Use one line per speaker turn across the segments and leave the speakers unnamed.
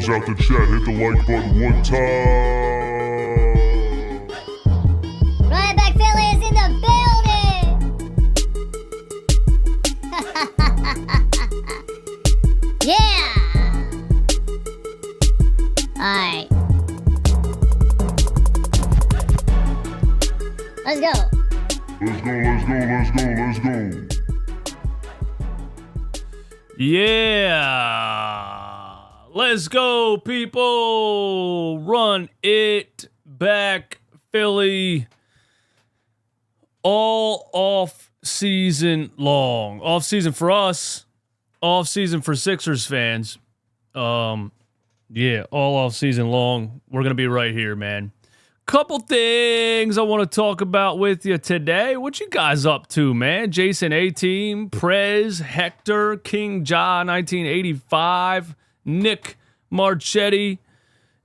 close out the chat. Hit the like button one time.
Right back, Philly is in the building. Yeah. All right. Let's go.
Let's go.
Yeah. Let's go, people. Run it back, Philly. All off season long. Off season for us. Off season for Sixers fans. Yeah, all off season long. We're going to be right here, man. Couple things I want to talk about with you today. What you guys up to, man? Jason A-Team, Prez, Hector, King Ja 1985, Nick Marchetti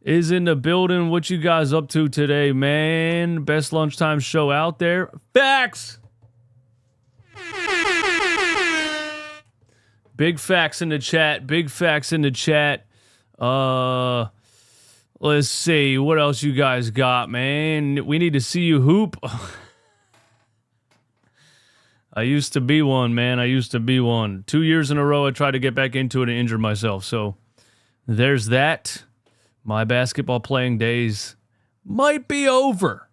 is in the building. What you guys up to today, man? Best lunchtime show out there. Facts! Big facts in the chat. Big facts in the chat. Let's see. What else you guys got, man? We need to see you hoop. I used to be one, man. I used to be one. 2 years in a row, I tried to get back into it and injured myself. So there's that. My basketball playing days might be over.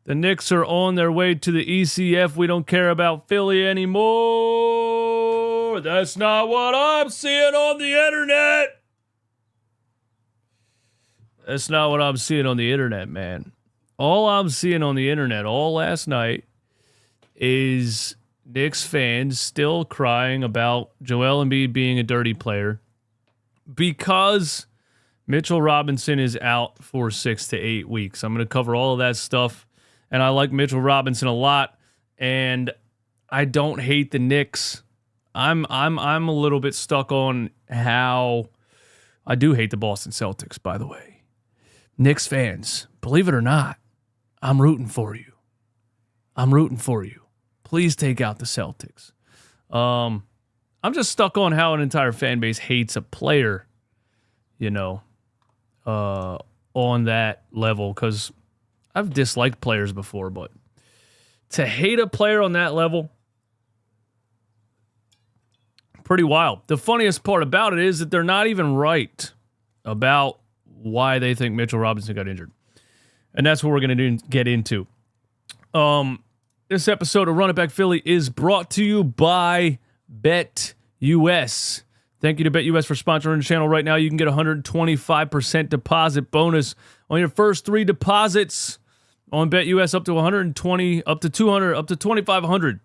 The Knicks are on their way to the ECF. We don't care about Philly anymore. That's not what I'm seeing on the internet. That's not what I'm seeing on the internet, man. All I'm seeing on the internet all last night is Knicks fans still crying about Joel Embiid being a dirty player because Mitchell Robinson is out for 6 to 8 weeks. I'm going to cover all of that stuff, and I like Mitchell Robinson a lot, and I don't hate the Knicks. I'm a little bit stuck on how I do hate the Boston Celtics, by the way. Knicks fans, believe it or not, I'm rooting for you. I'm rooting for you. Please take out the Celtics. I'm just stuck on how an entire fan base hates a player, on that level, because I've disliked players before, but to hate a player on that level, pretty wild. The funniest part about it is that they're not even right about why they think Mitchell Robinson got injured. And that's what we're going to get into. This episode of Run It Back Philly is brought to you by BetUS. Thank you to BetUS for sponsoring the channel right now. You can get a 125% deposit bonus on your first 3 deposits on BetUS, up to 120, up to 200, up to 2,500.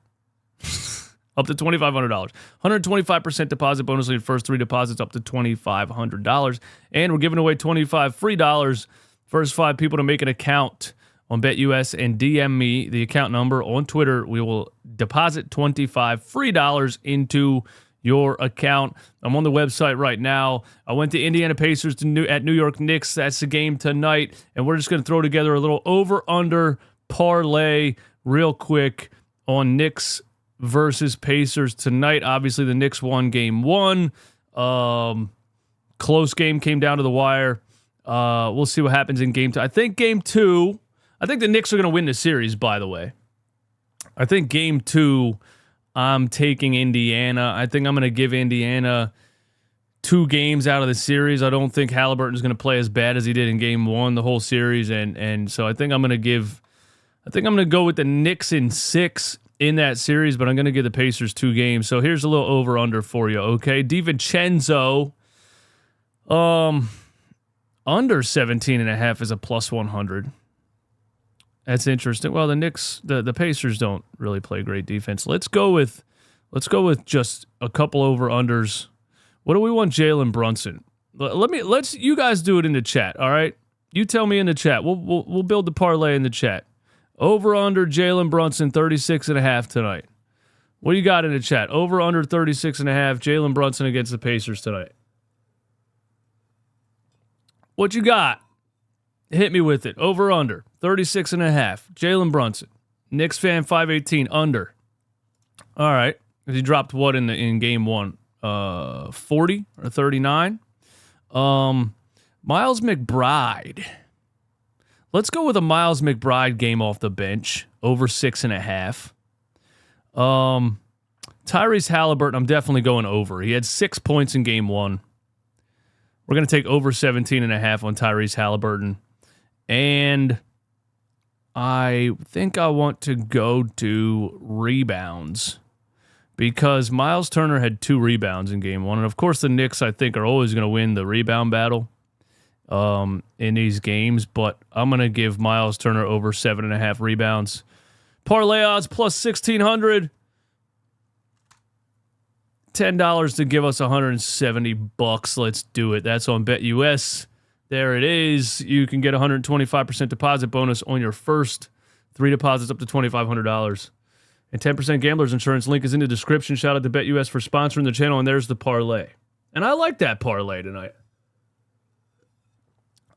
Up to $2,500. 125% deposit bonus on your first 3 deposits up to $2,500. And we're giving away $25 free dollars. First 5 people to make an account on BetUS and DM me the account number on Twitter. We will deposit $25 free dollars into your account. I'm on the website right now. I went to Indiana Pacers at New York Knicks. That's the game tonight. And we're just going to throw together a little over-under parlay real quick on Knicks versus Pacers tonight. Obviously, the Knicks won game 1. Close game, came down to the wire. We'll see what happens in game 2. I think game 2, I think the Knicks are going to win the series, by the way. I think game 2, I'm taking Indiana. I think I'm going to give Indiana 2 games out of the series. I don't think Halliburton's going to play as bad as he did in game 1 the whole series, and so I think I'm going to go with the Knicks in 6 in that series, but I'm going to give the Pacers 2 games. So here's a little over-under for you, okay? DiVincenzo, under 17.5 is a plus 100. That's interesting. Well, the Knicks, the Pacers don't really play great defense. Let's go with just a couple over-unders. What do we want Jalen Brunson? Let's you guys do it in the chat, all right? You tell me in the chat. We'll build the parlay in the chat. Over under Jalen Brunson 36.5 tonight. What do you got in the chat? Over under 36.5 Jalen Brunson against the Pacers tonight. What you got? Hit me with it. Over under 36.5 Jalen Brunson. Knicks fan 518 under. All right. He dropped what in game 1? 40 or 39? Miles McBride. Let's go with a Miles McBride game off the bench, over 6.5. Tyrese Halliburton, I'm definitely going over. He had 6 points in game 1. We're going to take over 17.5 on Tyrese Halliburton. And I think I want to go to rebounds because Miles Turner had 2 rebounds in game 1. And of course, the Knicks, I think, are always going to win the rebound battle in these games. But I'm going to give Miles Turner over 7.5 rebounds. Parlay odds plus 1,600. $10 to give us $170. Let's do it. That's on BetUS. There it is. You can get 125% deposit bonus on your first 3 deposits up to $2,500. And 10% gamblers insurance. Link is in the description. Shout out to BetUS for sponsoring the channel. And there's the parlay. And I like that parlay tonight.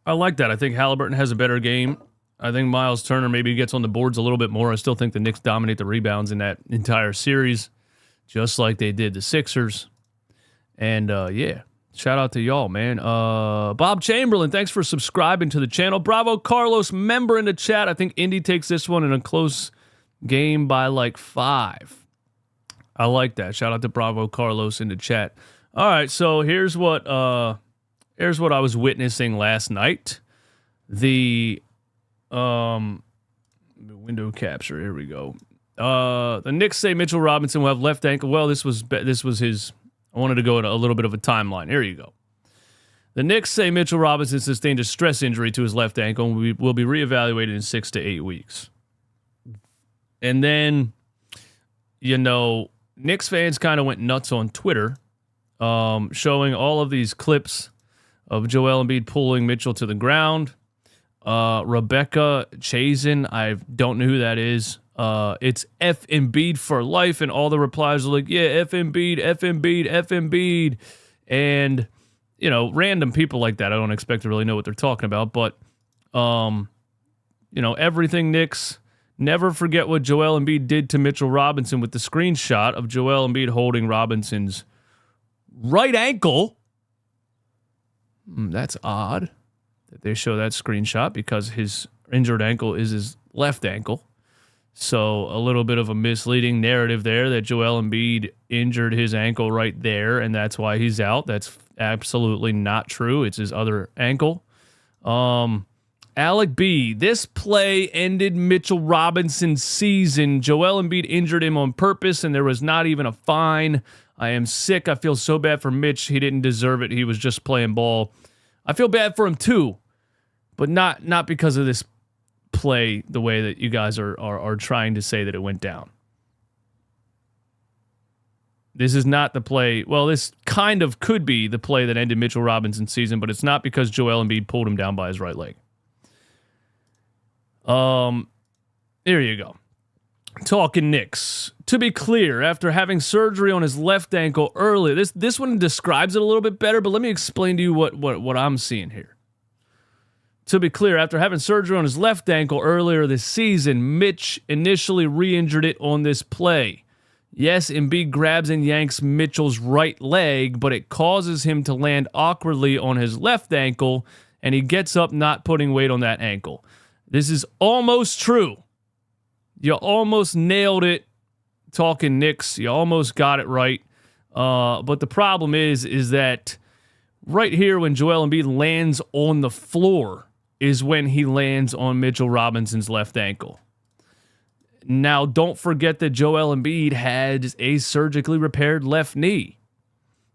I like that. I think Halliburton has a better game. I think Miles Turner maybe gets on the boards a little bit more. I still think the Knicks dominate the rebounds in that entire series, just like they did the Sixers. And, yeah, shout out to y'all, man. Bob Chamberlain, thanks for subscribing to the channel. Bravo Carlos, member in the chat. I think Indy takes this one in a close game by like 5. I like that. Shout out to Bravo Carlos in the chat. All right, so here's what I was witnessing last night. The window capture. Here we go. The Knicks say Mitchell Robinson will have left ankle. Well, this was his. I wanted to go in a little bit of a timeline. Here you go. The Knicks say Mitchell Robinson sustained a stress injury to his left ankle and will be reevaluated in 6 to 8 weeks. And then, Knicks fans kind of went nuts on Twitter, showing all of these clips of Joel Embiid pulling Mitchell to the ground. Rebecca Chazen, I don't know who that is. It's F Embiid for life, and all the replies are like, yeah, F Embiid, F Embiid, F Embiid. And, random people like that, I don't expect to really know what they're talking about, but, everything Knicks. Never forget what Joel Embiid did to Mitchell Robinson with the screenshot of Joel Embiid holding Robinson's right ankle. That's odd that they show that screenshot because his injured ankle is his left ankle. So a little bit of a misleading narrative there that Joel Embiid injured his ankle right there, and that's why he's out. That's absolutely not true. It's his other ankle. Alec B, this play ended Mitchell Robinson's season. Joel Embiid injured him on purpose, and there was not even a fine. I am sick. I feel so bad for Mitch. He didn't deserve it. He was just playing ball. I feel bad for him too, but not because of this play the way that you guys are trying to say that it went down. This is not the play. Well, this kind of could be the play that ended Mitchell Robinson's season, but it's not because Joel Embiid pulled him down by his right leg. Here you go. Talking Knicks. To be clear, after having surgery on his left ankle earlier, this one describes it a little bit better, but let me explain to you what I'm seeing here. To be clear, after having surgery on his left ankle earlier this season, Mitch initially re-injured it on this play. Yes, Embiid grabs and yanks Mitchell's right leg, but it causes him to land awkwardly on his left ankle, and he gets up not putting weight on that ankle. This is almost true. You almost nailed it, talking Knicks. You almost got it right. But the problem is that right here when Joel Embiid lands on the floor is when he lands on Mitchell Robinson's left ankle. Now, don't forget that Joel Embiid had a surgically repaired left knee.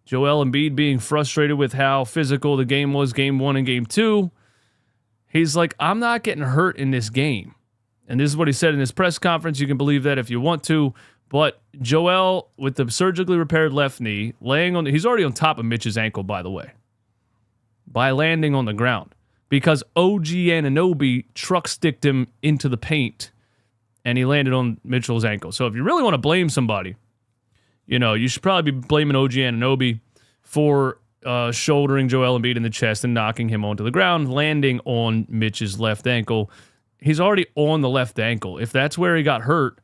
Joel Embiid being frustrated with how physical the game was, game 1 and game 2. He's like, I'm not getting hurt in this game. And this is what he said in his press conference. You can believe that if you want to. But Joel, with the surgically repaired left knee, he's already on top of Mitch's ankle, by the way, by landing on the ground. Because OG Anunoby truck sticked him into the paint, and he landed on Mitchell's ankle. So if you really want to blame somebody, you should probably be blaming OG Anunoby for shouldering Joel Embiid in the chest and knocking him onto the ground, landing on Mitch's left ankle. He's already on the left ankle. If that's where he got hurt,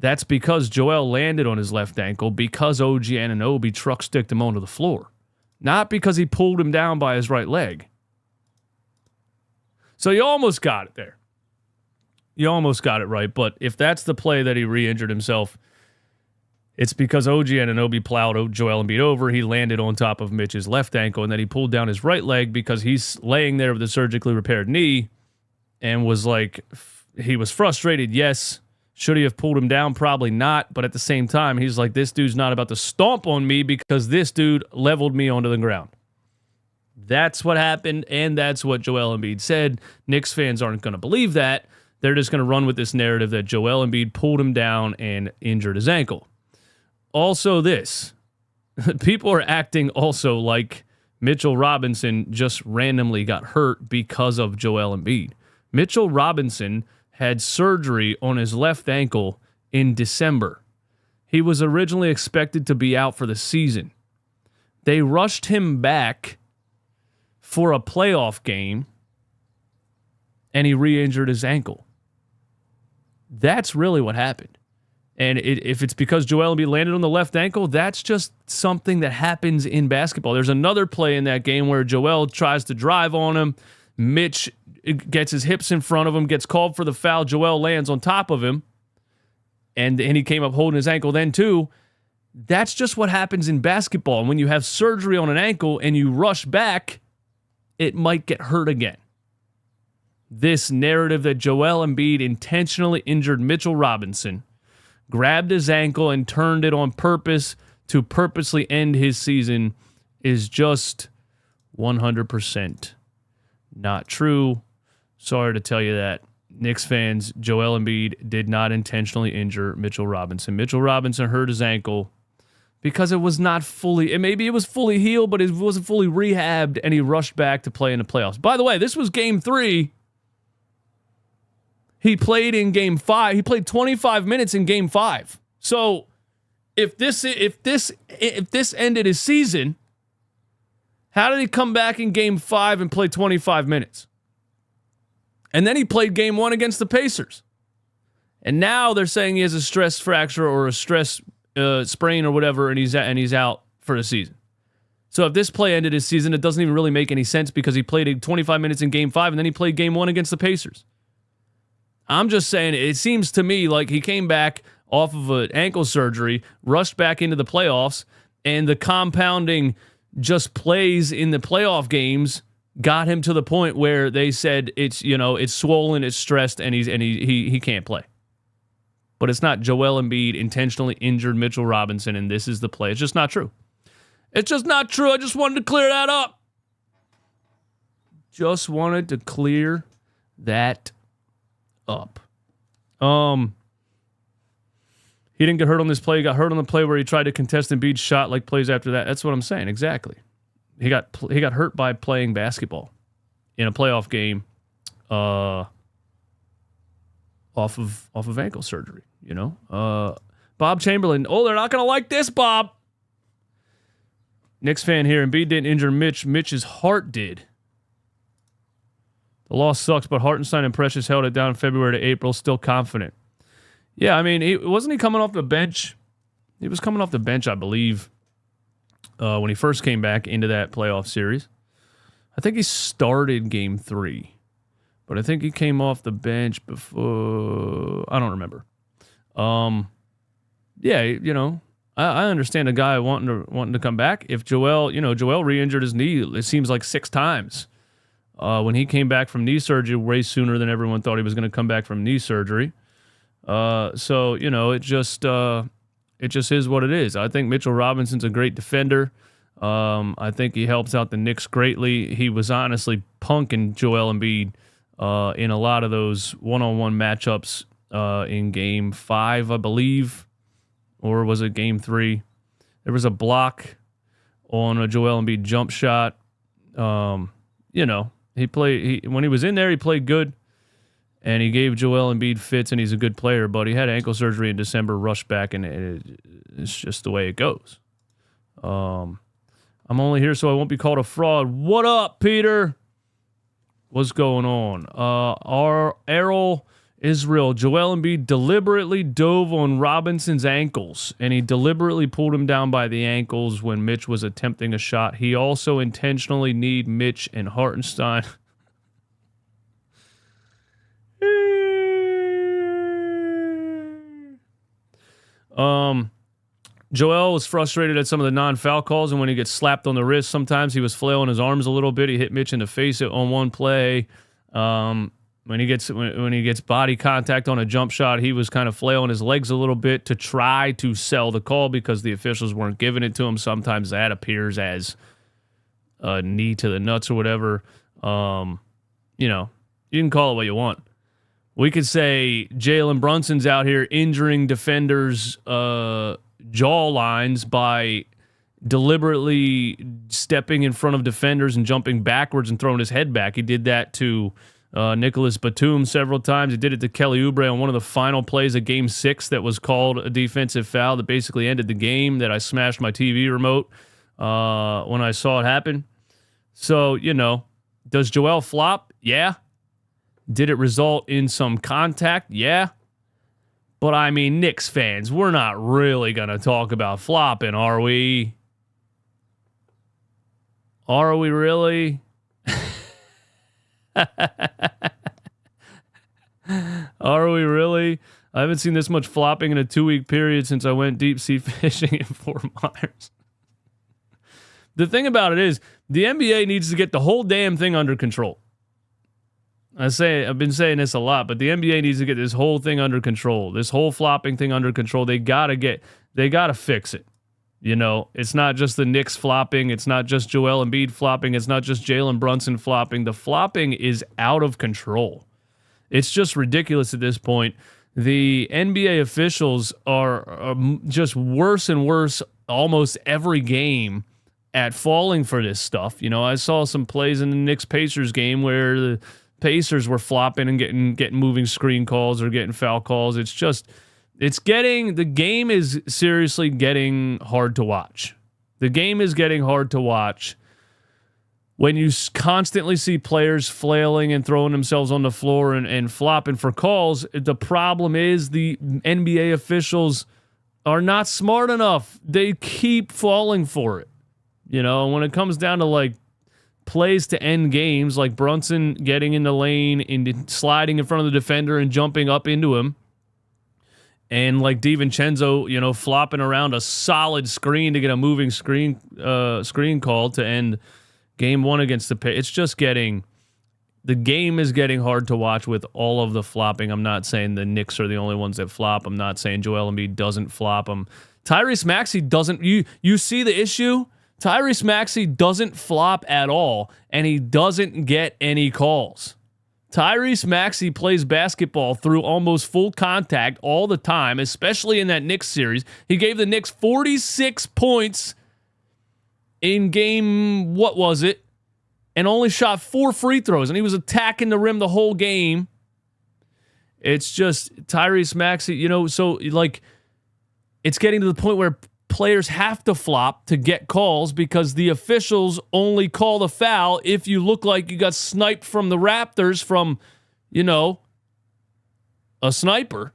that's because Joel landed on his left ankle because OG Anunoby truck sticked him onto the floor. not because he pulled him down by his right leg. So you almost got it there. You almost got it right, but if that's the play that he re-injured himself, it's because OG Anunoby plowed Joel Embiid over. He landed on top of Mitch's left ankle, and then he pulled down his right leg because he's laying there with a surgically repaired knee and was like, he was frustrated, yes. Should he have pulled him down? Probably not, but at the same time, he's like, this dude's not about to stomp on me because this dude leveled me onto the ground. That's what happened, and that's what Joel Embiid said. Knicks fans aren't going to believe that. They're just going to run with this narrative that Joel Embiid pulled him down and injured his ankle. Also this, people are acting also like Mitchell Robinson just randomly got hurt because of Joel Embiid. Mitchell Robinson had surgery on his left ankle in December. He was originally expected to be out for the season. They rushed him back for a playoff game, and he re-injured his ankle. That's really what happened. And if it's because Joel Embiid landed on the left ankle, that's just something that happens in basketball. There's another play in that game where Joel tries to drive on him. Mitch gets his hips in front of him, gets called for the foul. Joel lands on top of him, and he came up holding his ankle then too. That's just what happens in basketball. And when you have surgery on an ankle and you rush back, it might get hurt again. This narrative that Joel Embiid intentionally injured Mitchell Robinson, grabbed his ankle and turned it on purpose to purposely end his season is just 100% not true. Sorry to tell you that. Knicks fans, Joel Embiid did not intentionally injure Mitchell Robinson. Mitchell Robinson hurt his ankle because it was not fully, and maybe it was fully healed, but it wasn't fully rehabbed, and he rushed back to play in the playoffs. By the way, this was game 3. He played in game 5. He played 25 minutes in game 5. So if this ended his season, how did he come back in game 5 and play 25 minutes? And then he played game 1 against the Pacers. And now they're saying he has a stress fracture or a stress sprain or whatever, and he's out for the season. So if this play ended his season, it doesn't even really make any sense because he played 25 minutes in game 5 and then he played game 1 against the Pacers. I'm just saying, it seems to me like he came back off of an ankle surgery, rushed back into the playoffs, and the compounding just plays in the playoff games got him to the point where they said it's swollen, it's stressed, and he can't play. But it's not Joel Embiid intentionally injured Mitchell Robinson, and this is the play. It's just not true. It's just not true. I just wanted to clear that up. Just wanted to clear that up. He didn't get hurt on this play. He got hurt on the play where he tried to contest Embiid's shot like plays after that. That's what I'm saying. Exactly. He got hurt by playing basketball in a playoff game off of ankle surgery, you know? Bob Chamberlain. Oh, they're not going to like this, Bob. Knicks fan here. Embiid didn't injure Mitch. Mitch's heart did. The loss sucks, but Hartenstein and Precious held it down February to April, still confident. Yeah, I mean, wasn't he coming off the bench? He was coming off the bench, I believe, when he first came back into that playoff series. I think he started game 3, but I think he came off the bench before. I don't remember. Yeah, you know, I understand a guy wanting to come back. If Joel re-injured his knee, it seems like 6 times. When he came back from knee surgery way sooner than everyone thought he was going to come back from knee surgery. So, you know, it just is what it is. I think Mitchell Robinson's a great defender. I think he helps out the Knicks greatly. He was honestly punking Joel Embiid in a lot of those one-on-one matchups in game 5, I believe. Or was it game 3? There was a block on a Joel Embiid jump shot. You know, when he was in there, he played good. And he gave Joel Embiid fits, and he's a good player. But he had ankle surgery in December, rushed back, and it's just the way it goes. I'm only here so I won't be called a fraud. What up, Peter? What's going on? Our Errol Israel, Joel Embiid deliberately dove on Robinson's ankles, and he deliberately pulled him down by the ankles when Mitch was attempting a shot. He also intentionally kneed Mitch and Hartenstein. Joel was frustrated at some of the non-foul calls, and when he gets slapped on the wrist, sometimes he was flailing his arms a little bit. He hit Mitch in the face on one play. When he gets body contact on a jump shot, he was kind of flailing his legs a little bit to try to sell the call because the officials weren't giving it to him. Sometimes that appears as a knee to the nuts or whatever. You can call it what you want. We could say Jalen Brunson's out here injuring defenders' jaw lines by deliberately stepping in front of defenders and jumping backwards and throwing his head back. He did that to Nicholas Batum several times. He did it to Kelly Oubre on one of the final plays of Game 6 that was called a defensive foul that basically ended the game, that I smashed my TV remote when I saw it happen. So, does Joel flop? Yeah. Did it result in some contact? Yeah. But, I mean, Knicks fans, we're not really going to talk about flopping, are we? Are we really? Are we really? I haven't seen this much flopping in a 2-week period since I went deep sea fishing in Fort Myers. The thing about it is, the NBA needs to get the whole damn thing under control. I've been saying this a lot, but the NBA needs to get this whole thing under control. This whole flopping thing under control. They gotta fix it. It's not just the Knicks flopping. It's not just Joel Embiid flopping. It's not just Jalen Brunson flopping. The flopping is out of control. It's just ridiculous at this point. The NBA officials are just worse and worse almost every game at falling for this stuff. I saw some plays in the Knicks-Pacers game where the Pacers were flopping and getting moving screen calls or getting foul calls. The game is seriously getting hard to watch. The game is getting hard to watch when you constantly see players flailing and throwing themselves on the floor and flopping for calls. The problem is the NBA officials are not smart enough. They keep falling for it. When it comes down to plays to end games, like Brunson getting in the lane and sliding in front of the defender and jumping up into him, and like DiVincenzo, flopping around a solid screen to get a moving screen call to end game 1 against the Pacers. It's just the game is getting hard to watch with all of the flopping. I'm not saying the Knicks are the only ones that flop. I'm not saying Joel Embiid doesn't flop. Tyrese Maxey doesn't. You see the issue? Tyrese Maxey doesn't flop at all, and he doesn't get any calls. Tyrese Maxey plays basketball through almost full contact all the time, especially in that Knicks series. He gave the Knicks 46 points in game, what was it? And only shot 4 free throws, and he was attacking the rim the whole game. It's just Tyrese Maxey, it's getting to the point where players have to flop to get calls because the officials only call the foul if you look like you got sniped from the Raptors from, a sniper.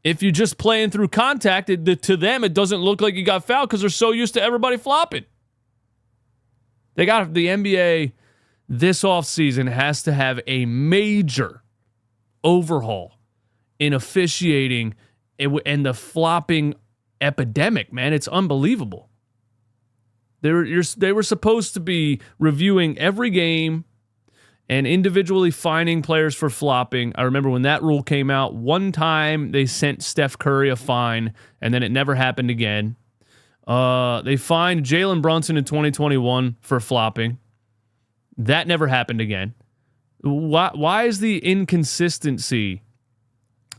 If you're just playing through contact, to them it doesn't look like you got fouled because they're so used to everybody flopping. The NBA this offseason has to have a major overhaul in officiating and the flopping epidemic, man. It's unbelievable. They were supposed to be reviewing every game and individually fining players for flopping. I remember when that rule came out, one time they sent Steph Curry a fine, and then it never happened again. They fined Jalen Brunson in 2021 for flopping. That never happened again. Why is the inconsistency?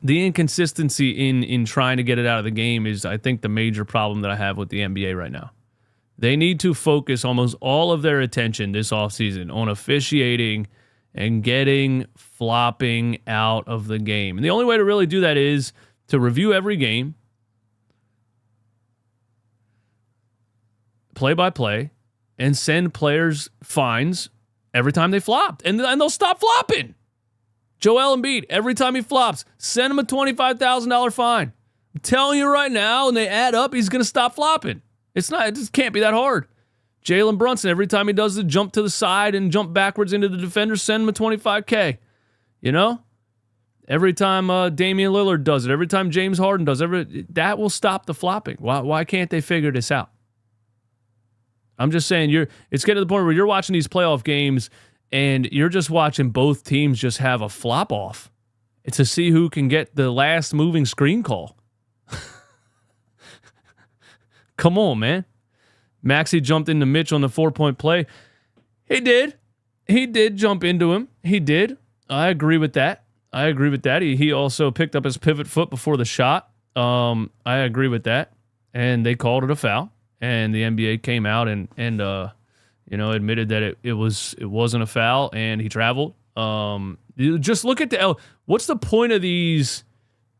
The inconsistency in trying to get it out of the game is, I think, the major problem that I have with the NBA right now. They need to focus almost all of their attention this offseason on officiating and getting flopping out of the game. And the only way to really do that is to review every game, play by play, and send players fines every time they flopped. And they'll stop flopping. Joel Embiid, every time he flops, send him a $25,000 fine. I'm telling you right now, and they add up, he's going to stop flopping. It just can't be that hard. Jalen Brunson, every time he does the jump to the side and jump backwards into the defender, send him a $25K. You know? Every time Damian Lillard does it, every time James Harden does it, that will stop the flopping. Why can't they figure this out? I'm just saying, it's getting to the point where you're watching these playoff games and you're just watching both teams just have a flop off to see who can get the last moving screen call. Come on, man. Maxey jumped into Mitch on the 4-point play. He did. He did jump into him. He did. I agree with that. He also picked up his pivot foot before the shot. I agree with that. And they called it a foul. And the NBA came out and admitted that it wasn't a foul, and he traveled. Just look at what's the point of these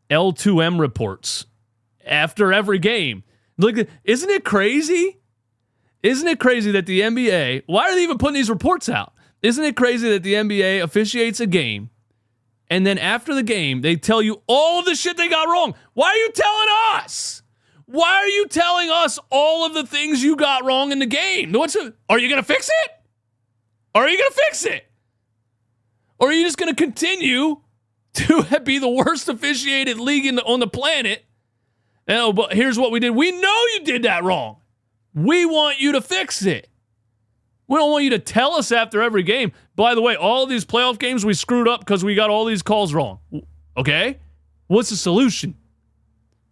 L2M reports after every game? Look, isn't it crazy? Isn't it crazy that the NBA, why are they even putting these reports out? Isn't it crazy that the NBA officiates a game, and then after the game, they tell you all of the shit they got wrong? Why are you telling us? Why are you telling us all of the things you got wrong in the game? Are you going to fix it? Or are you just going to continue to be the worst officiated league on the planet? Oh, but here's what we did. We know you did that wrong. We want you to fix it. We don't want you to tell us after every game. By the way, all of these playoff games we screwed up because we got all these calls wrong. Okay? What's the solution?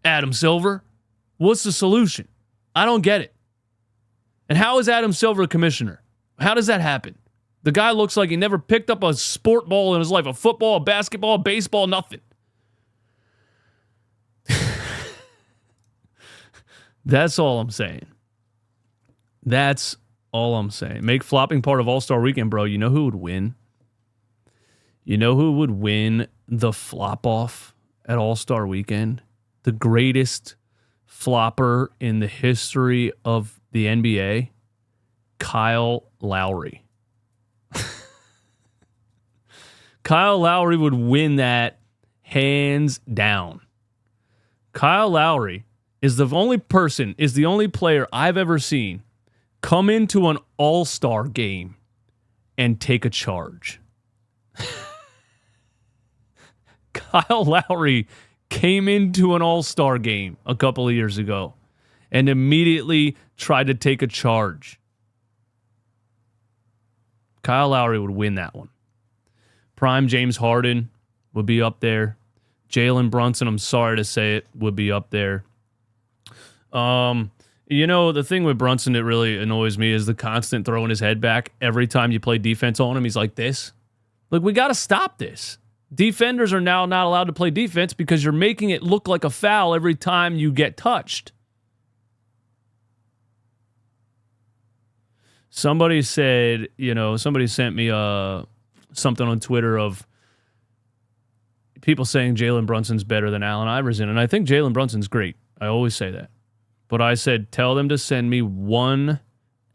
Adam Silver? What's the solution? I don't get it. And how is Adam Silver a commissioner? How does that happen? The guy looks like he never picked up a sport ball in his life, a football, a basketball, a baseball, nothing. That's all I'm saying. That's all I'm saying. Make flopping part of All-Star Weekend, bro. You know who would win? You know who would win the flop-off at All-Star Weekend? The greatest flopper in the history of the NBA? Kyle Lowry. Kyle Lowry would win that hands down. Kyle Lowry is the only player I've ever seen come into an all-star game and take a charge. Kyle Lowry came into an all-star game a couple of years ago and immediately tried to take a charge. Kyle Lowry would win that one. Prime James Harden would be up there. Jalen Brunson, I'm sorry to say it, would be up there. The thing with Brunson that really annoys me is the constant throwing his head back every time you play defense on him. He's like this. Look, we got to stop this. Defenders are now not allowed to play defense because you're making it look like a foul every time you get touched. Somebody said, somebody sent me something on Twitter of people saying Jalen Brunson's better than Allen Iverson. And I think Jalen Brunson's great. I always say that. But I said, tell them to send me one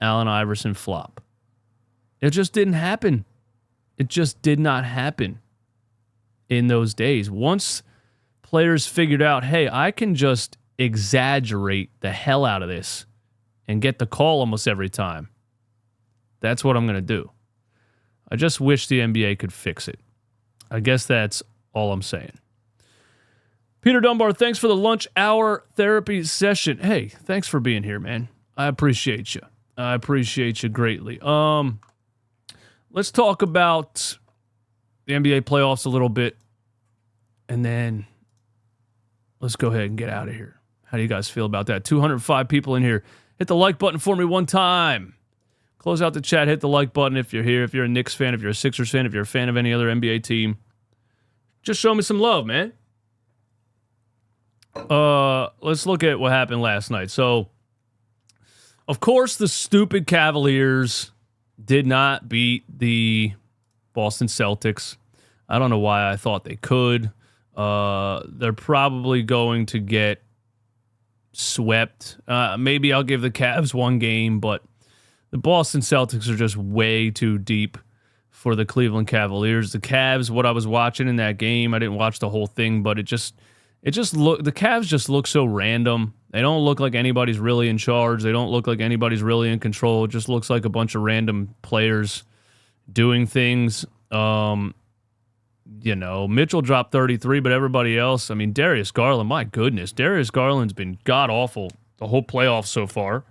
Allen Iverson flop. It just didn't happen. It just did not happen in those days. Once players figured out, hey, I can just exaggerate the hell out of this and get the call almost every time. That's what I'm going to do. I just wish the NBA could fix it. I guess that's all I'm saying. Peter Dunbar, thanks for the lunch hour therapy session. Hey, thanks for being here, man. I appreciate you. I appreciate you greatly. Let's talk about the NBA playoffs a little bit, and then let's go ahead and get out of here. How do you guys feel about that? 205 people in here. Hit the like button for me one time. Close out the chat. Hit the like button if you're here. If you're a Knicks fan, if you're a Sixers fan, if you're a fan of any other NBA team, just show me some love, man. Let's look at what happened last night. So, of course, the stupid Cavaliers did not beat the Boston Celtics. I don't know why I thought they could. They're probably going to get swept. Maybe I'll give the Cavs one game, but the Boston Celtics are just way too deep for the Cleveland Cavaliers. The Cavs, what I was watching in that game, I didn't watch the whole thing, but the Cavs just look so random. They don't look like anybody's really in charge. They don't look like anybody's really in control. It just looks like a bunch of random players doing things. Mitchell dropped 33, but everybody else, I mean, Darius Garland, my goodness. Darius Garland's been god-awful the whole playoffs so far.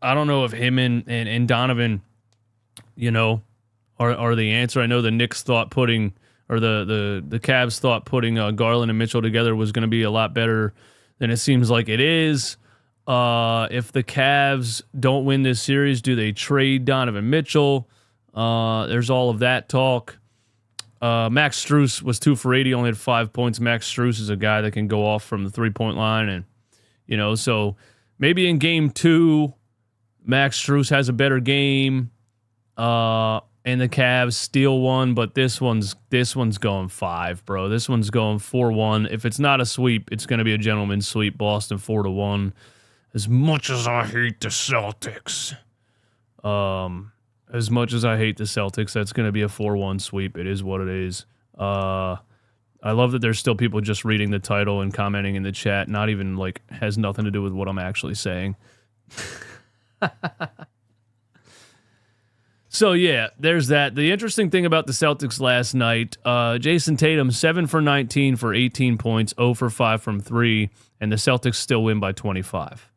I don't know if him and Donovan, are the answer. I know the Knicks thought the Cavs thought putting Garland and Mitchell together was going to be a lot better than it seems like it is. If the Cavs don't win this series, do they trade Donovan Mitchell? There's all of that talk. Max Strus was 2 for 80, only had 5 points. Max Strus is a guy that can go off from the three-point line. And, so maybe in game 2, Max Strus has a better game. And the Cavs steal one, but this one's going 5, bro. This one's going 4-1. If it's not a sweep, it's going to be a gentleman's sweep. Boston 4-1. As much as I hate the Celtics, that's going to be a 4-1 sweep. It is what it is. I love that there's still people just reading the title and commenting in the chat. Not even has nothing to do with what I'm actually saying. So, yeah, there's that. The interesting thing about the Celtics last night, Jason Tatum, 7 for 19 for 18 points, 0 for 5 from 3, and the Celtics still win by 25.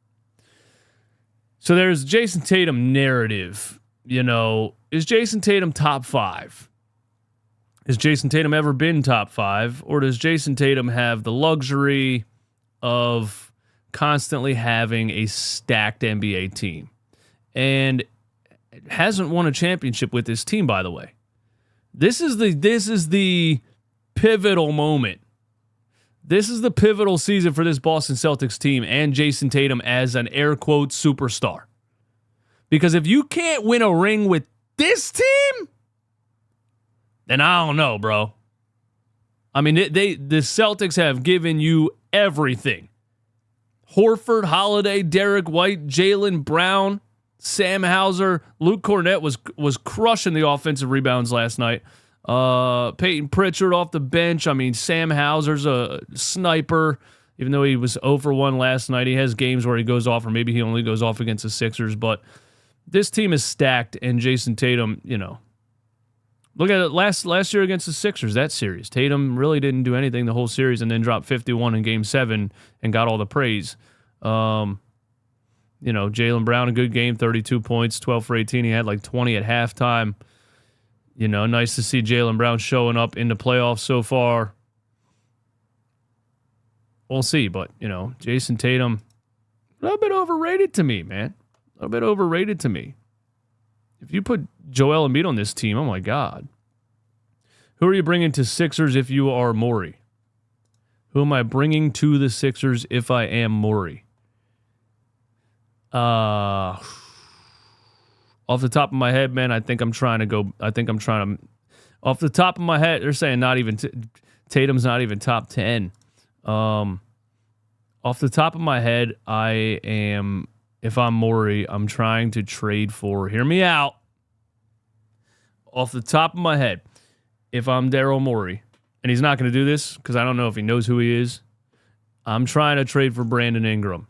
So there's Jason Tatum narrative. Is Jason Tatum top 5? Has Jason Tatum ever been top 5? Or does Jason Tatum have the luxury of constantly having a stacked NBA team? And hasn't won a championship with this team, by the way. This is the pivotal moment. This is the pivotal season for this Boston Celtics team and Jason Tatum as an air quote superstar. Because if you can't win a ring with this team, then I don't know, bro. I mean, the Celtics have given you everything. Horford, Holiday, Derek White, Jaylen Brown, Sam Hauser, Luke Cornett was crushing the offensive rebounds last night. Peyton Pritchard off the bench. I mean, Sam Hauser's a sniper. Even though he was 0 for 1 last night, he has games where he goes off, or maybe he only goes off against the Sixers. But this team is stacked, and Jason Tatum, look at it last year against the Sixers, that series. Tatum really didn't do anything the whole series and then dropped 51 in Game 7 and got all the praise. Jaylen Brown, a good game, 32 points, 12 for 18. He had 20 at halftime. Nice to see Jaylen Brown showing up in the playoffs so far. We'll see, but, Jason Tatum, a little bit overrated to me, man. A little bit overrated to me. If you put Joel Embiid on this team, oh my God. Who are you bringing to Sixers if you are Morey? Who am I bringing to the Sixers if I am Morey? Off the top of my head, man, off the top of my head, they're saying not even, Tatum's not even top 10. Off the top of my head, if I'm Morey, I'm trying to trade for, hear me out. Off the top of my head, if I'm Daryl Morey, and he's not going to do this because I don't know if he knows who he is, I'm trying to trade for Brandon Ingram.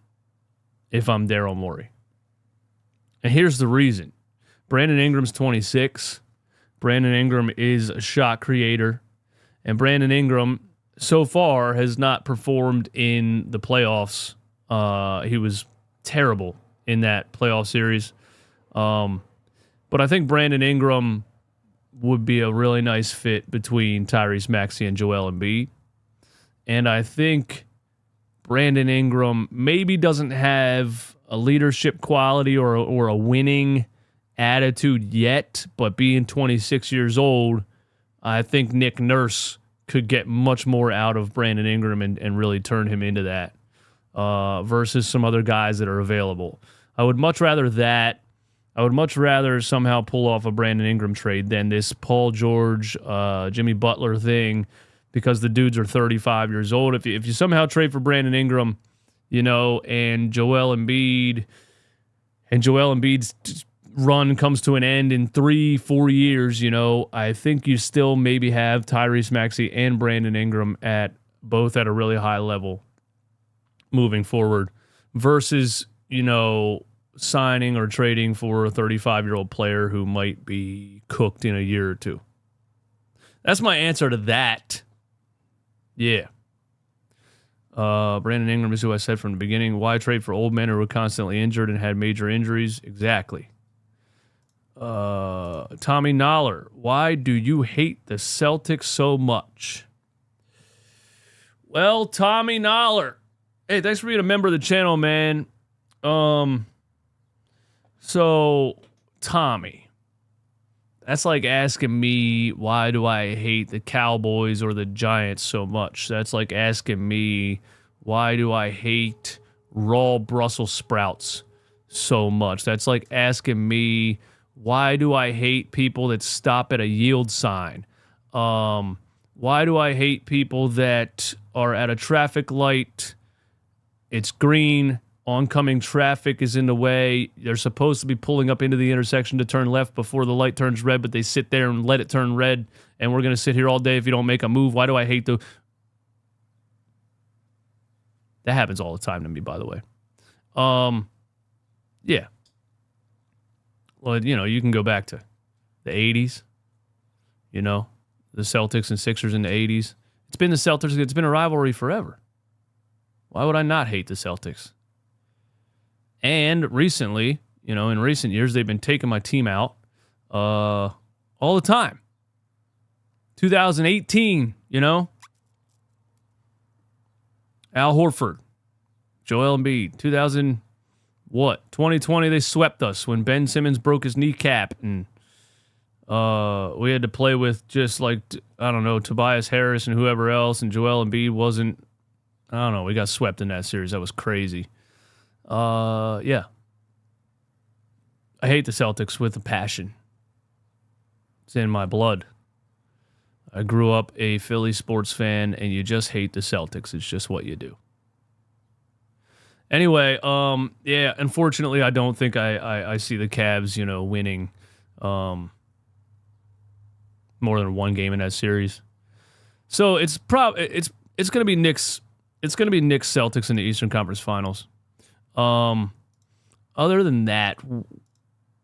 If I'm Daryl Morey. And here's the reason. Brandon Ingram's 26. Brandon Ingram is a shot creator. And Brandon Ingram, so far, has not performed in the playoffs. He was terrible in that playoff series. But I think Brandon Ingram would be a really nice fit between Tyrese Maxey and Joel Embiid. And I think Brandon Ingram maybe doesn't have a leadership quality or a winning attitude yet, but being 26 years old, I think Nick Nurse could get much more out of Brandon Ingram and really turn him into that versus some other guys that are available. I would much rather that. I would much rather somehow pull off a Brandon Ingram trade than this Paul George, Jimmy Butler thing, because the dudes are 35 years old. If you somehow trade for Brandon Ingram, and Joel Embiid's run comes to an end in 3-4 years, I think you still maybe have Tyrese Maxey and Brandon Ingram both at a really high level moving forward versus, signing or trading for a 35-year-old player who might be cooked in a year or two. That's my answer to that. Yeah. Brandon Ingram is who I said from the beginning. Why trade for old men who were constantly injured and had major injuries? Exactly. Tommy Noller, why do you hate the Celtics so much? Well, Tommy Noller, hey, thanks for being a member of the channel, man. So, Tommy, that's like asking me, why do I hate the Cowboys or the Giants so much? That's like asking me, why do I hate raw Brussels sprouts so much? That's like asking me, why do I hate people that stop at a yield sign? Why do I hate people that are at a traffic light? It's green. Oncoming traffic is in the way. They're supposed to be pulling up into the intersection to turn left before the light turns red, but they sit there and let it turn red, and we're going to sit here all day if you don't make a move. Why do I hate the... That happens all the time to me, by the way. Yeah. Well, you can go back to the 80s, the Celtics and Sixers in the 80s. It's been the Celtics. It's been a rivalry forever. Why would I not hate the Celtics? And recently, in recent years, they've been taking my team out all the time. 2018, Al Horford, Joel Embiid. 2020, they swept us when Ben Simmons broke his kneecap, and we had to play with just like, I don't know, Tobias Harris and whoever else, and Joel Embiid wasn't, I don't know, we got swept in that series. That was crazy. Yeah. I hate the Celtics with a passion. It's in my blood. I grew up a Philly sports fan, and you just hate the Celtics. It's just what you do. Anyway, yeah, unfortunately, I don't think I see the Cavs, winning more than one game in that series. So it's going to be Knicks. It's going to be Knicks Celtics in the Eastern Conference Finals. Other than that,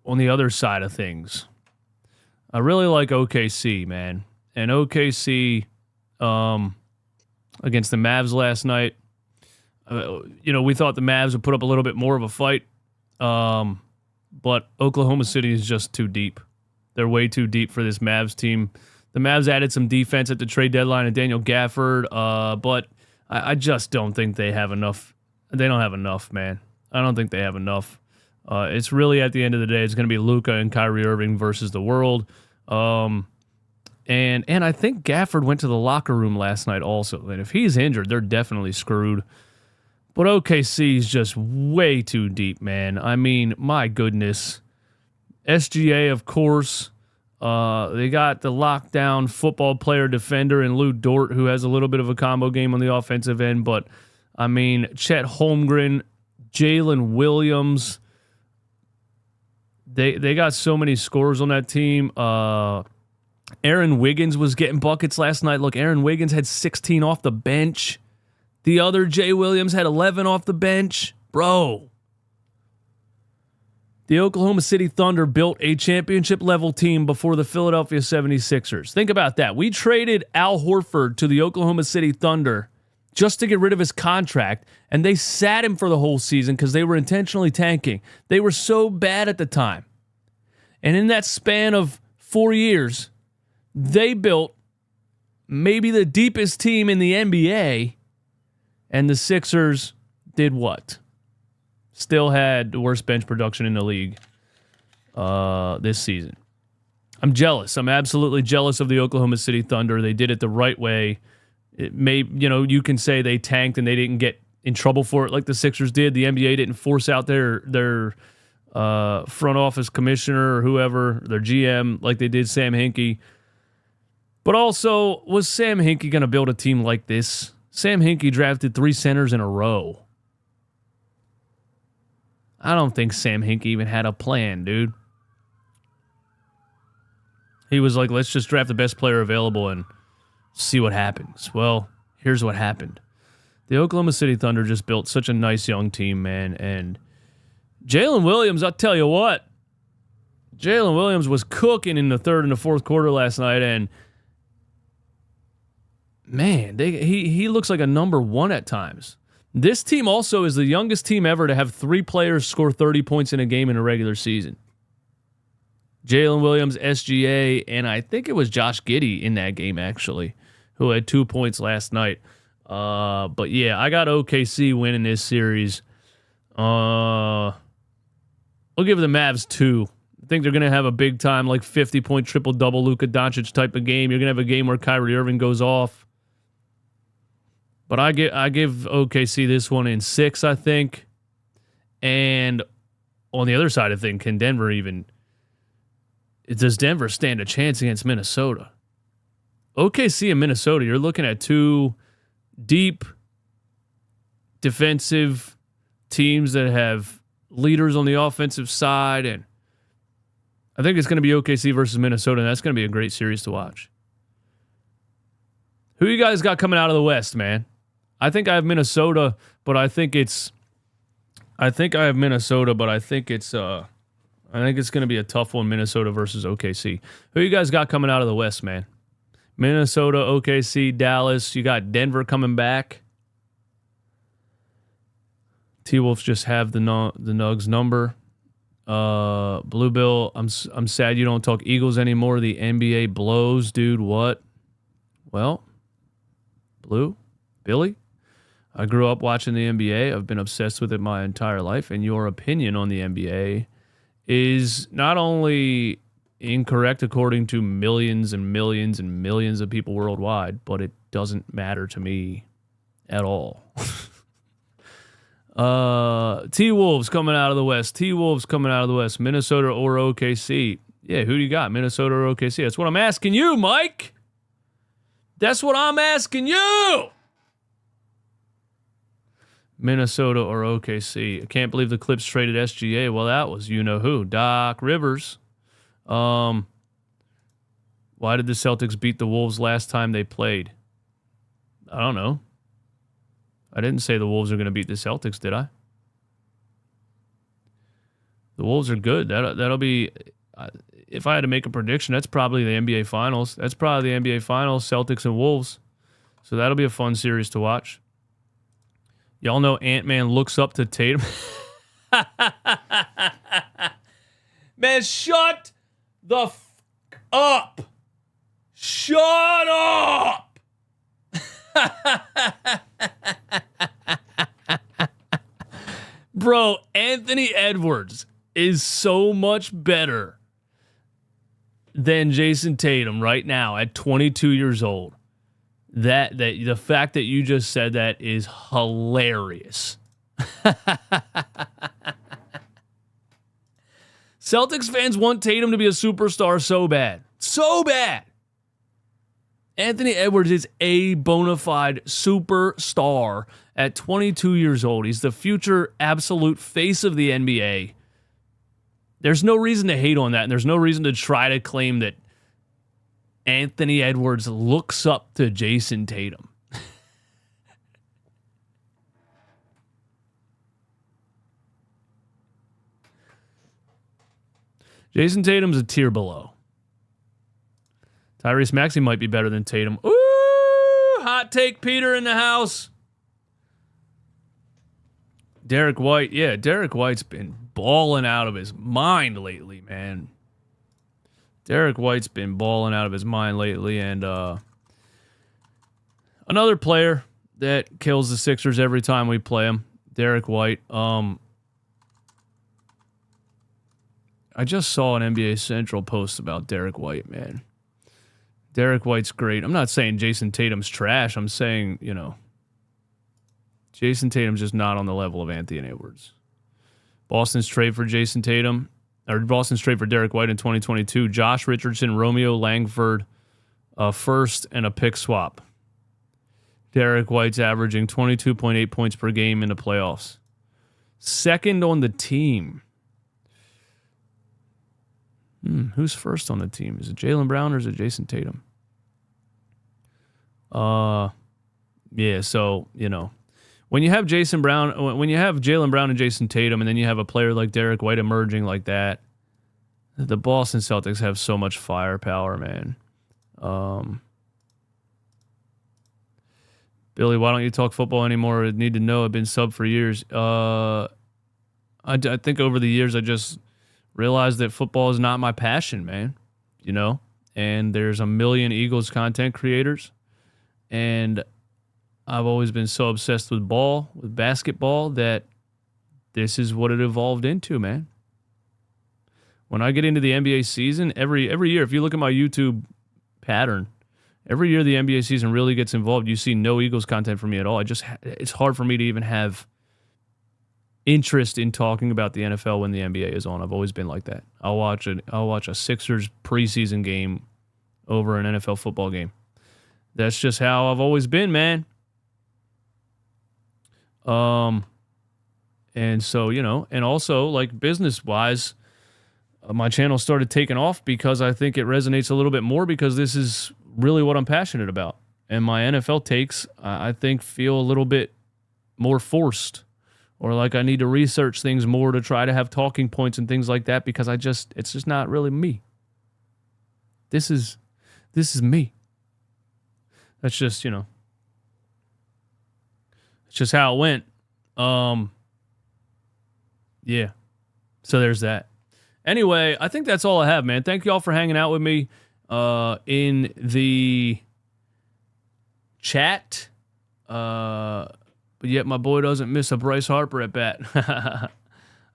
on the other side of things, I really like OKC, man. And OKC against the Mavs last night, we thought the Mavs would put up a little bit more of a fight, but Oklahoma City is just too deep. They're way too deep for this Mavs team. The Mavs added some defense at the trade deadline and Daniel Gafford, but I just don't think they have enough. They don't have enough, man. I don't think they have enough. It's really, at the end of the day, it's going to be Luka and Kyrie Irving versus the world. And I think Gafford went to the locker room last night also. And if he's injured, they're definitely screwed. But OKC is just way too deep, man. I mean, my goodness. SGA, of course. They got the lockdown football player defender in Lou Dort, who has a little bit of a combo game on the offensive end. But, I mean, Chet Holmgren, Jalen Williams. They got so many scores on that team. Aaron Wiggins was getting buckets last night. Look, Aaron Wiggins had 16 off the bench. The other Jay Williams had 11 off the bench. Bro. The Oklahoma City Thunder built a championship-level team before the Philadelphia 76ers. Think about that. We traded Al Horford to the Oklahoma City Thunder just to get rid of his contract, and they sat him for the whole season because they were intentionally tanking. They were so bad at the time. And in that span of 4 years, they built maybe the deepest team in the NBA, and the Sixers did what? Still had the worst bench production in the league this season. I'm jealous. I'm absolutely jealous of the Oklahoma City Thunder. They did it the right way. It may, you can say they tanked and they didn't get in trouble for it like the Sixers did. The NBA didn't force out their front office commissioner or whoever, their GM, like they did Sam Hinkie. But also, was Sam Hinkie going to build a team like this? Sam Hinkie drafted 3 centers in a row. I don't think Sam Hinkie even had a plan, dude. He was like, let's just draft the best player available and see what happens. Well, here's what happened. The Oklahoma City Thunder just built such a nice young team, man. And Jalen Williams, I'll tell you what. Jalen Williams was cooking in the third and the fourth quarter last night. And, man, he looks like a number one at times. This team also is the youngest team ever to have 3 players score 30 points in a game in a regular season. Jalen Williams, SGA, and I think it was Josh Giddey in that game, actually, who had 2 points last night. But, yeah, I got OKC winning this series. I'll give the Mavs 2. I think they're going to have a big-time, like, 50-point triple-double Luka Doncic type of game. You're going to have a game where Kyrie Irving goes off. But I give OKC this one in 6, I think. And on the other side of things, can Denver even... Does Denver stand a chance against Minnesota? OKC and Minnesota, you're looking at 2 deep defensive teams that have leaders on the offensive side, and I think it's going to be OKC versus Minnesota, and that's going to be a great series to watch. Who you guys got coming out of the West, man? I think I have Minnesota, but I think it's going to be a tough one, Minnesota versus OKC. Who you guys got coming out of the West, man? Minnesota, OKC, Dallas. You got Denver coming back. T-Wolves just have the Nugs number. Blue Bill, I'm sad you don't talk Eagles anymore. The NBA blows, dude. What? Well, Blue, Billy, I grew up watching the NBA. I've been obsessed with it my entire life, and your opinion on the NBA is not only incorrect according to millions and millions and millions of people worldwide, but it doesn't matter to me at all. T-Wolves coming out of the West. T-Wolves coming out of the West. Minnesota or OKC. Yeah, who do you got? Minnesota or OKC? That's what I'm asking you, Mike. That's what I'm asking you. Minnesota or OKC. I can't believe the Clips traded SGA. Well, that was you-know-who. Doc Rivers. Why did the Celtics beat the Wolves last time they played? I don't know. I didn't say the Wolves are going to beat the Celtics, did I? The Wolves are good. That'll be... if I had to make a prediction, that's probably the NBA Finals. That's probably the NBA Finals, Celtics and Wolves. So that'll be a fun series to watch. Y'all know Ant-Man looks up to Tatum. Man, shut the f*** up. Shut up. Bro, Anthony Edwards is so much better than Jason Tatum right now at 22 years old. That the fact that you just said that is hilarious. Celtics fans want Tatum to be a superstar so bad. So bad. Anthony Edwards is a bona fide superstar at 22 years old. He's the future absolute face of the NBA. There's no reason to hate on that, and there's no reason to try to claim that Anthony Edwards looks up to Jason Tatum. Jason Tatum's a tier below. Tyrese Maxey might be better than Tatum. Ooh, hot take Peter in the house. Derek White. Yeah, Derek White's been balling out of his mind lately, man. Derek White's been balling out of his mind lately. And another player that kills the Sixers every time we play him, Derek White. I just saw an NBA Central post about Derek White, man. Derek White's great. I'm not saying Jason Tatum's trash. I'm saying, Jason Tatum's just not on the level of Anthony Edwards. Boston's trade for Jason Tatum, or Boston's trade for Derek White in 2022. Josh Richardson, Romeo Langford, a first and a pick swap. Derek White's averaging 22.8 points per game in the playoffs. Second on the team. Who's first on the team? Is it Jaylen Brown or is it Jason Tatum? Yeah, so, when you have Jaylen Brown and Jason Tatum, and then you have a player like Derek White emerging like that, the Boston Celtics have so much firepower, man. Billy, why don't you talk football anymore? I need to know. I've been sub for years. I think over the years, I just realized that football is not my passion, man. And there's a million Eagles content creators. And I've always been so obsessed with basketball, that this is what it evolved into, man. When I get into the NBA season, every year, if you look at my YouTube pattern, every year the NBA season really gets involved. You see no Eagles content from me at all. It's hard for me to even have interest in talking about the NFL when the NBA is on. I've always been like that. I'll watch a Sixers preseason game over an NFL football game. That's just how I've always been, man. And so, and also like business-wise, my channel started taking off because I think it resonates a little bit more because this is really what I'm passionate about. And my NFL takes, I think, feel a little bit more forced, or like I need to research things more to try to have talking points and things like that, because it's just not really me. This is me. That's just, it's just how it went. Yeah. So there's that. Anyway, I think that's all I have, man. Thank you all for hanging out with me in the chat. But yet my boy doesn't miss a Bryce Harper at bat.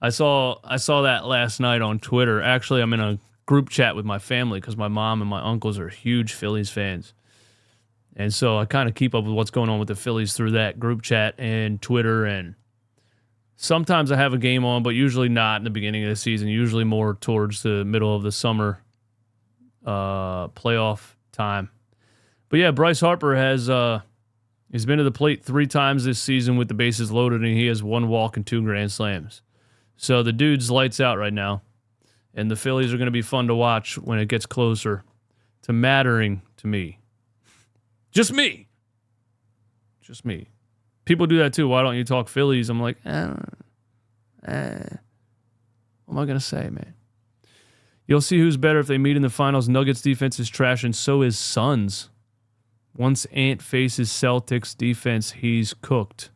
I saw that last night on Twitter. Actually, I'm in a group chat with my family because my mom and my uncles are huge Phillies fans. And so I kind of keep up with what's going on with the Phillies through that group chat and Twitter. And sometimes I have a game on, but usually not in the beginning of the season. Usually more towards the middle of the summer playoff time. But yeah, Bryce Harper he's been to the plate 3 times this season with the bases loaded, and he has 1 walk and 2 grand slams. So the dude's lights out right now. And the Phillies are going to be fun to watch when it gets closer to mattering to me. Just me. People do that too. Why don't you talk Phillies? I'm like, what am I going to say, man? You'll see who's better if they meet in the finals. Nuggets defense is trash, and so is Suns. Once Ant faces Celtics defense, he's cooked.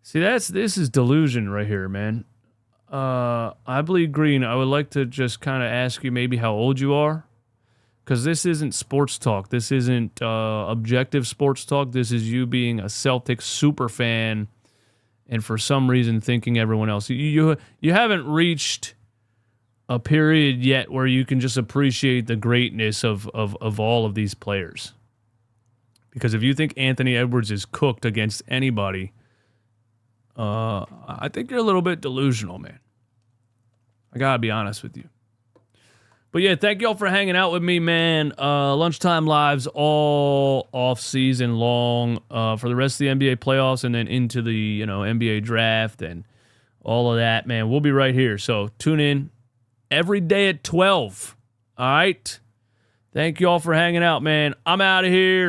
See, this is delusion right here, man. I bleed green. I would like to just kind of ask you maybe how old you are. Because this isn't sports talk. This isn't objective sports talk. This is you being a Celtics super fan and for some reason thinking everyone else. You haven't reached a period yet where you can just appreciate the greatness of all of these players. Because if you think Anthony Edwards is cooked against anybody, I think you're a little bit delusional, man. I got to be honest with you. But yeah, thank y'all for hanging out with me, man. Lunchtime lives all off season long for the rest of the NBA playoffs and then into the NBA draft and all of that, man. We'll be right here. So tune in every day at 12. All right. Thank y'all for hanging out, man. I'm out of here.